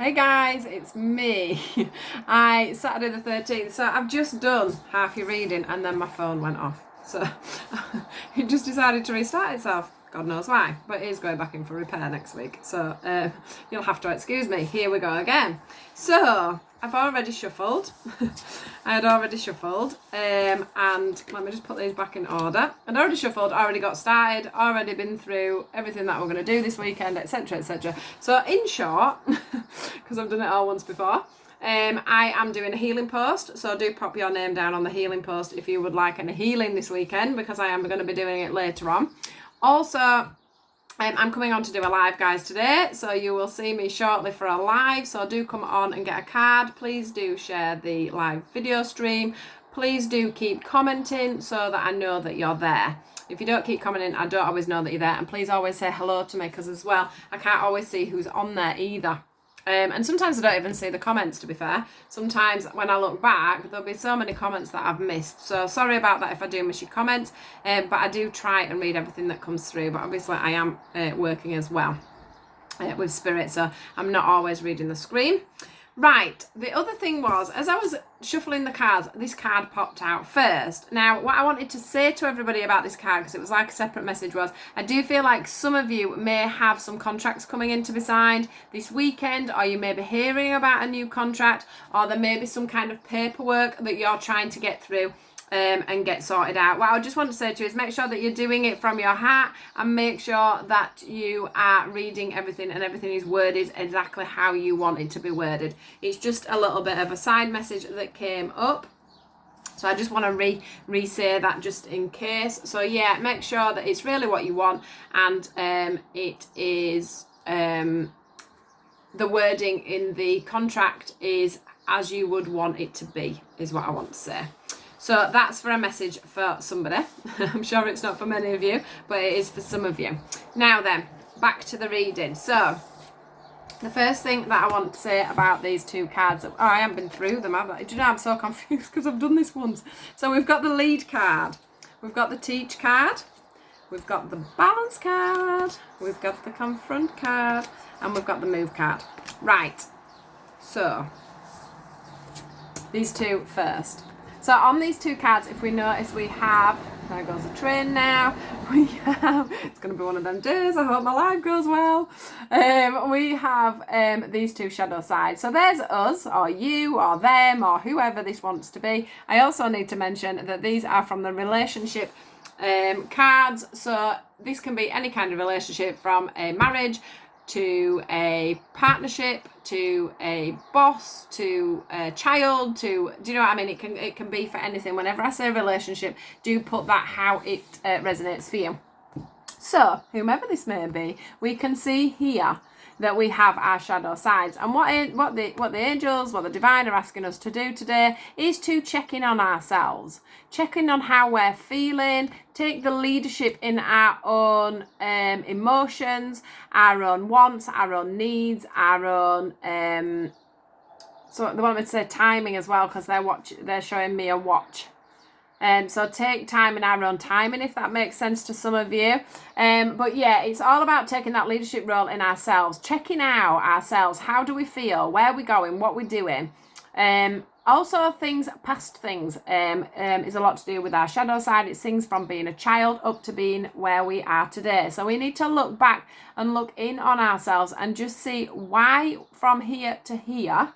Hey guys, it's me. Saturday the 13th, so I've just done half your reading and then my phone went off. So it just decided to restart itself. God knows why, but it is going back in for repair next week. So you'll have to excuse me. Here we go again. So I've already shuffled. I had already shuffled. And let me just put these back in order. I'd already shuffled, already got started, already been through everything that we're going to do this weekend, etc, etc. So in short, because I've done it all once before, I am doing a healing post, so do pop your name down on the healing post if you would like any healing this weekend, because I am going to be doing it later on. Also, I'm coming on to do a live, guys, today, so you will see me shortly for a live, so do come on and get a card. Please do share the live video stream. Please do keep commenting so that I know that you're there. If you don't keep commenting, I don't always know that you're there, and please always say hello to me, because as well, I can't always see who's on there either. And sometimes I don't even see the comments, to be fair. Sometimes when I look back, there'll be so many comments that I've missed. So sorry about that if I do miss your comments. But I do try and read everything that comes through. But obviously I am working as well with spirit, so I'm not always reading the screen. Right, the other thing was, as I was shuffling the cards, this card popped out first. Now, what I wanted to say to everybody about this card, because it was like a separate message, was I do feel like some of you may have some contracts coming in to be signed this weekend, or you may be hearing about a new contract, or there may be some kind of paperwork that you're trying to get through and get sorted out. What I just want to say to you is make sure that you're doing it from your heart, and make sure that you are reading everything and everything is worded exactly how you want it to be worded. It's just a little bit of a side message that came up, so I just want to re-say that just in case. So yeah, make sure that it's really what you want, and it is the wording in the contract is as you would want it to be, is what I want to say. So that's for a message for somebody. I'm sure it's not for many of you, but it is for some of you. Now then, back to the reading. So the first thing that I want to say about these two cards, I haven't been through them, have I? Do you know, I'm so confused because I've done this once. So we've got the lead card, we've got the teach card, we've got the balance card, we've got the confront card, and we've got the move card. Right, so these two first. So on these two cards, if we notice, we have, there goes the train now, we have, it's going to be one of them days, I hope my live goes well, we have these two shadow sides. So there's us, or you, or them, or whoever this wants to be. I also need to mention that these are from the relationship cards, so this can be any kind of relationship, from a marriage to a partnership, to a boss, to a child, to, do you know what I mean? It can be for anything. Whenever I say relationship, do put that how it resonates for you. So, whomever this may be, we can see here that we have our shadow sides, and what the angels, what the divine are asking us to do today is to check in on ourselves, check in on how we're feeling, take the leadership in our own emotions, our own wants, our own needs, our own so they want me to say timing as well, because they're showing me a watch. So take time in our own timing, if that makes sense to some of you. But yeah, it's all about taking that leadership role in ourselves, checking out ourselves. How do we feel? Where are we going? What we're doing? Also, past things is a lot to do with our shadow side. It's things from being a child up to being where we are today. So we need to look back and look in on ourselves and just see why from here to here.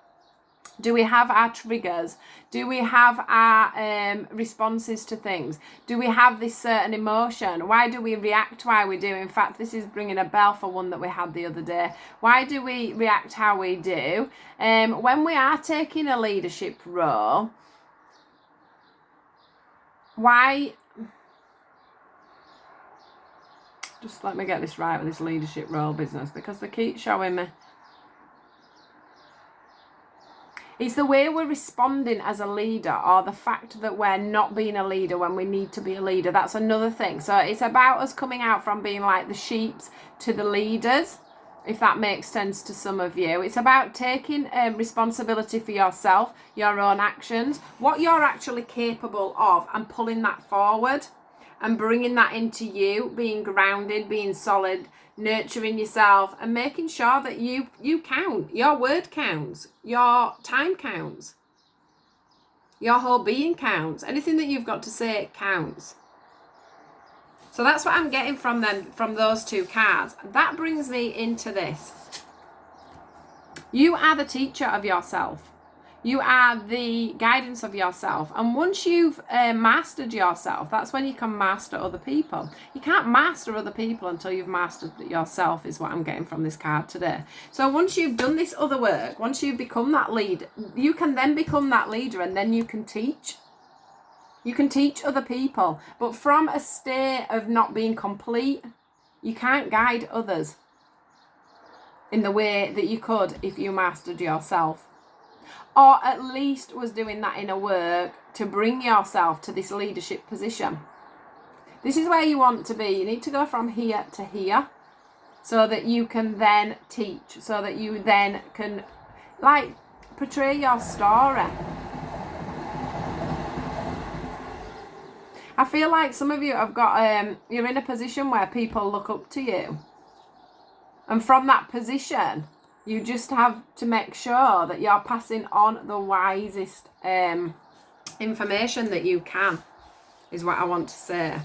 Do we have our triggers? Do we have our responses to things? Do we have this certain emotion? Why do we react how we do? In fact, this is bringing a bell for one that we had the other day. Why do we react how we do? When we are taking a leadership role, why... Just let me get this right with this leadership role business, because they keep showing me... It's the way we're responding as a leader, or the fact that we're not being a leader when we need to be a leader. That's another thing. So it's about us coming out from being like the sheeps to the leaders, if that makes sense to some of you. It's about taking responsibility for yourself, your own actions, what you're actually capable of, and pulling that forward and bringing that into you, being grounded, being solid, nurturing yourself, and making sure that you count. Your word counts. Your time counts. Your whole being counts. Anything that you've got to say counts. So that's what I'm getting from them, from those two cards. That brings me into this. You are the teacher of yourself. You are the guidance of yourself. And once you've mastered yourself, that's when you can master other people. You can't master other people until you've mastered yourself, is what I'm getting from this card today. So once you've done this other work, once you've become that leader, you can then become that leader, and then you can teach. You can teach other people. But from a state of not being complete, you can't guide others in the way that you could if you mastered yourself. Or at least was doing that inner work to bring yourself to this leadership position. This is where you want to be. You need to go from here to here so that you can then teach, so that you then can, like, portray your story. I feel like some of you have got, you're in a position where people look up to you. And from that position, you just have to make sure that you're passing on the wisest information that you can, is what I want to say.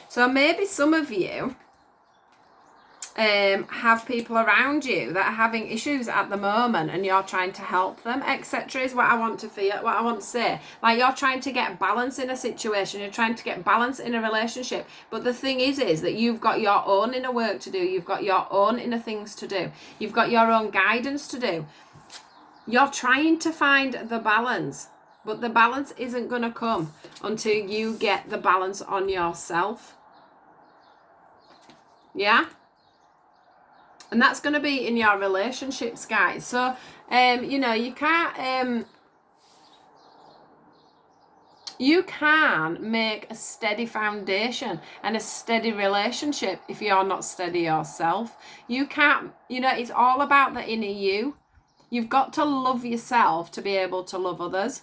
So maybe some of you have people around you that are having issues at the moment, and you're trying to help them, etc. is what I want to feel, what I want to say. Like, you're trying to get balance in a situation, you're trying to get balance in a relationship, but the thing is that you've got your own inner work to do, you've got your own inner things to do, you've got your own guidance to do. You're trying to find the balance, but the balance isn't going to come until you get the balance on yourself. Yeah? And that's going to be in your relationships, guys. So, you know, you can make a steady foundation and a steady relationship if you're not steady yourself. You can't, you know, it's all about the inner you. You've got to love yourself to be able to love others.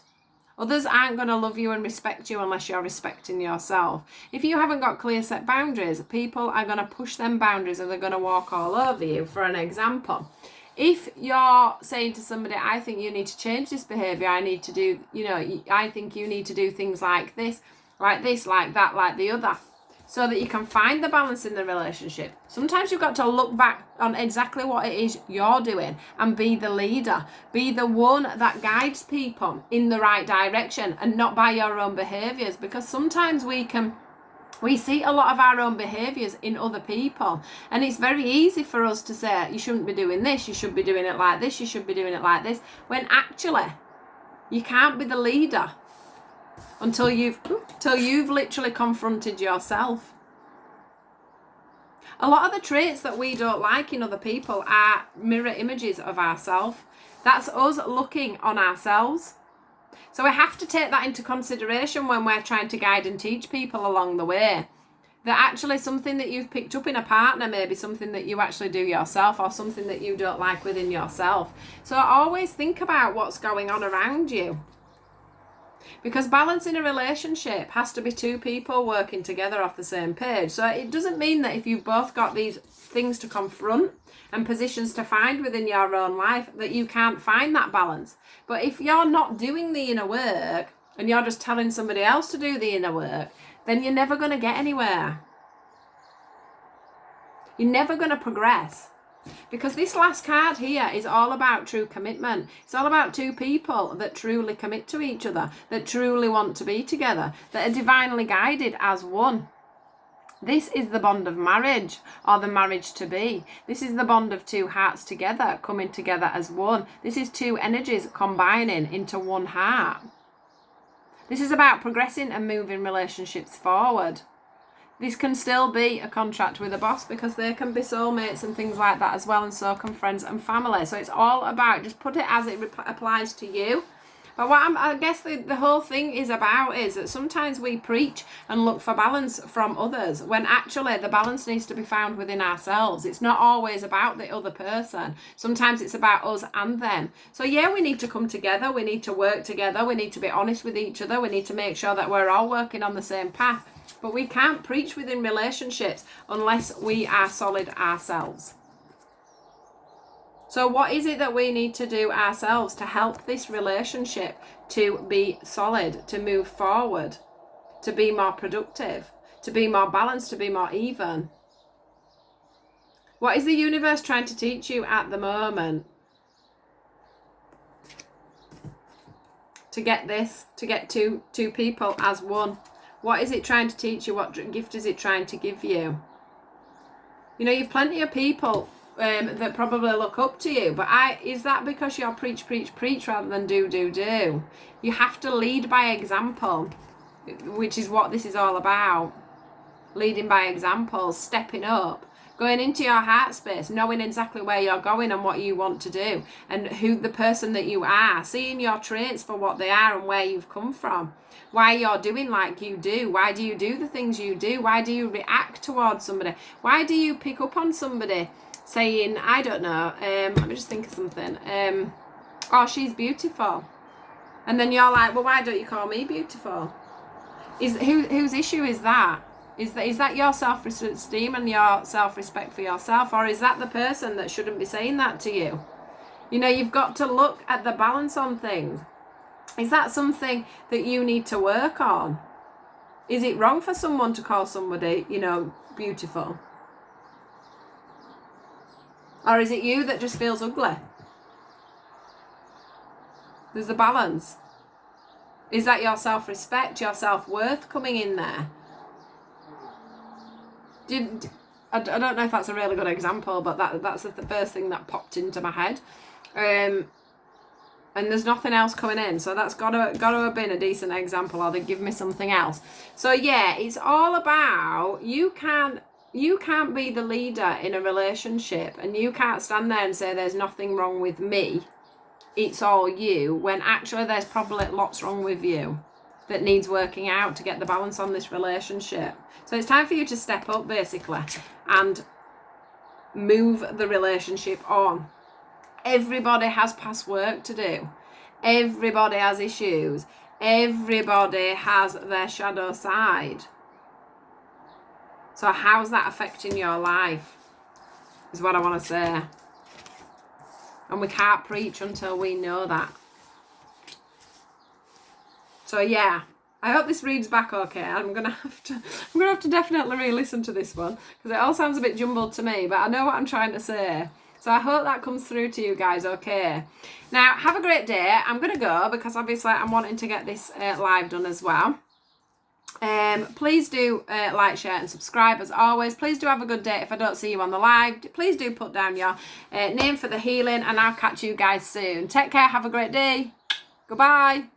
Others aren't going to love you and respect you unless you're respecting yourself. If you haven't got clear set boundaries, people are going to push them boundaries and they're going to walk all over you. For an example, if you're saying to somebody, I think you need to change this behaviour, I need to do, you know, I think you need to do things like this, like that, like the other, so that you can find the balance in the relationship. Sometimes you've got to look back on exactly what it is you're doing and be the leader. Be the one that guides people in the right direction and not by your own behaviours. Because sometimes we see a lot of our own behaviours in other people. And it's very easy for us to say, you shouldn't be doing this, you should be doing it like this, you should be doing it like this. When actually, you can't be the leader until you've literally confronted yourself. A lot of the traits that we don't like in other people are mirror images of ourselves. That's us looking on ourselves. So we have to take that into consideration when we're trying to guide and teach people along the way. That actually something that you've picked up in a partner may be something that you actually do yourself, or something that you don't like within yourself. So always think about what's going on around you. Because balance in a relationship has to be two people working together off the same page. So it doesn't mean that if you've both got these things to confront and positions to find within your own life, that you can't find that balance. But if you're not doing the inner work and you're just telling somebody else to do the inner work, then you're never going to get anywhere. You're never going to progress. Because this last card here is all about true commitment. It's all about two people that truly commit to each other, that truly want to be together, that are divinely guided as one. This is the bond of marriage, or the marriage to be. This is the bond of two hearts together, coming together as one. This is two energies combining into one heart. This is about progressing and moving relationships forward. This can still be a contract with a boss, because they can be soulmates and things like that as well, and so can friends and family. So it's all about, just put it as it applies to you. But what I guess the whole thing is about is that sometimes we preach and look for balance from others, when actually the balance needs to be found within ourselves. It's not always about the other person. Sometimes it's about us and them. So yeah, we need to come together, we need to work together, we need to be honest with each other, we need to make sure that we're all working on the same path. But we can't preach within relationships unless we are solid ourselves. So what is it that we need to do ourselves to help this relationship to be solid, to move forward, to be more productive, to be more balanced, to be more even? What is the universe trying to teach you at the moment? To get this, to get two people as one. What is it trying to teach you? What gift is it trying to give you? You know, you've plenty of people that probably look up to you, but is that because you're preach rather than do? You have to lead by example, which is what this is all about. Leading by example, stepping up, going into your heart space, knowing exactly where you're going and what you want to do, and who the person that you are, seeing your traits for what they are and where you've come from, why you're doing like you do, why do you do the things you do, why do you react towards somebody, why do you pick up on somebody saying, I don't know, let me just think of something, oh, she's beautiful, and then you're like, well, why don't you call me beautiful? Whose issue is that? Is that your self-esteem and your self-respect for yourself, or is that the person that shouldn't be saying that to you? You know, you've got to look at the balance on things. Is that something that you need to work on? Is it wrong for someone to call somebody, you know, beautiful? Or is it you that just feels ugly? There's a balance. Is that your self-respect, your self-worth coming in there? I don't know if that's a really good example, but that's the first thing that popped into my head. And there's nothing else coming in, so that's gotta have been a decent example, or they give me something else. So yeah, it's all about you can't be the leader in a relationship, and you can't stand there and say there's nothing wrong with me, it's all you, when actually there's probably lots wrong with you that needs working out to get the balance on this relationship. So it's time for you to step up, basically, and move the relationship on. Everybody has past work to do. Everybody has issues. Everybody has their shadow side. So how's that affecting your life, is what I want to say. And we can't preach until we know that. So yeah, I hope this reads back okay. I'm gonna have to definitely re-listen to this one, because it all sounds a bit jumbled to me, but I know what I'm trying to say. So I hope that comes through to you guys okay. Now, have a great day. I'm gonna go, because obviously I'm wanting to get this live done as well. Please do like, share and subscribe as always. Please do have a good day. If I don't see you on the live, please do put down your name for the healing, and I'll catch you guys soon. Take care, have a great day. Goodbye.